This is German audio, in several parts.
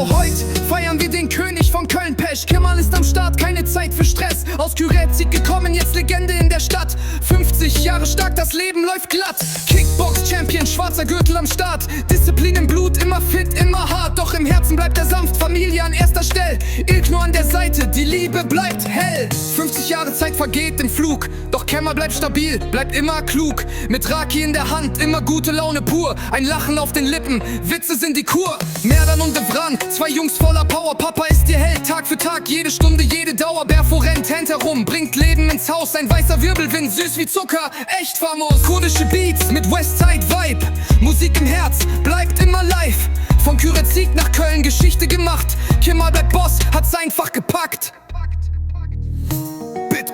So heute feiern wir den König von Köln-Pesch. Kemal ist am Start, keine Zeit für Stress. Aus Kürätzig gekommen, jetzt Legende in der Stadt. 50 Jahre stark, das Leben läuft glatt. Kickbox-Champion, schwarzer Gürtel am Start. Disziplin im Blut, immer fit, immer hart. Doch im Herzen bleibt er sanft, Familie an erster Stelle. Ilknur an der Seite, die Liebe bleibt hell. 50 Jahre Zeit vergeht im Flug. Doch Kemal bleibt stabil, bleibt immer klug. Mit Raki in der Hand, immer gute Laune pur. Ein Lachen auf den Lippen, Witze sind die Kur. Merdan und Devran, zwei Jungs voller Power. Papa ist ihr Held, Tag für Tag, jede Stunde, jede Dauer. Berfo rennt herum, bringt Leben ins Haus. Ein weißer Wirbelwind, süß wie Zucker, echt famos. Kurdische Beats mit Westside Vibe. Musik im Herz, bleibt immer live. Von Kürätzig nach Köln, Geschichte gemacht. Kemal bleibt Boss, hat's einfach gepackt.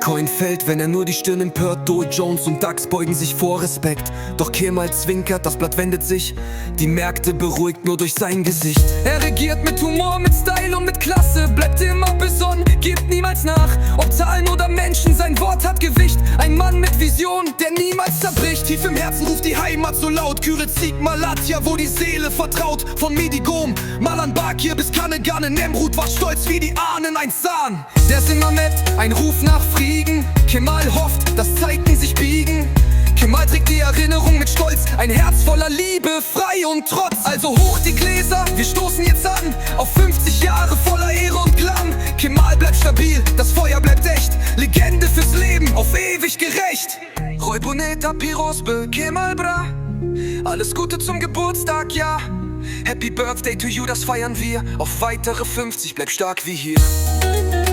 Bitcoin fällt, wenn er nur die Stirn empört. Dow Jones und DAX beugen sich vor Respekt. Doch Kemal zwinkert, das Blatt wendet sich. Die Märkte beruhigt nur durch sein Gesicht. Er regiert mit Humor, mit Style und mit Klasse. Bleibt immer besonnen, gibt niemals nach. Ob Zahlen oder Menschen, sein Wort hat Gewicht. Ein Mann mit Vision, der niemals zerbricht. Tief im Herzen ruft die Heimat so laut. Kürätzig, Malatya, wo die Seele vertraut. Von Medigom, Malan Bakir bis Kanegane. Nemrut war stolz wie die Ahnen, ein Zahn. Der ist immer mit, ein Ruf nach Frieden. Kemal hofft, dass Zeiten sich biegen. Kemal trägt die Erinnerung mit Stolz. Ein Herz voller Liebe, frei und Trotz. Also hoch die Gläser, wir stoßen jetzt an. Auf 50 Jahre voller Ehre und Glanz. Kemal bleibt stabil, das Feuer bleibt echt. Legende fürs Leben, auf ewig gerecht. Roy Boneta Pirosbe, Kemal Bra. Alles Gute zum Geburtstag, ja. Happy Birthday to you, das feiern wir. Auf weitere 50, bleib stark wie hier.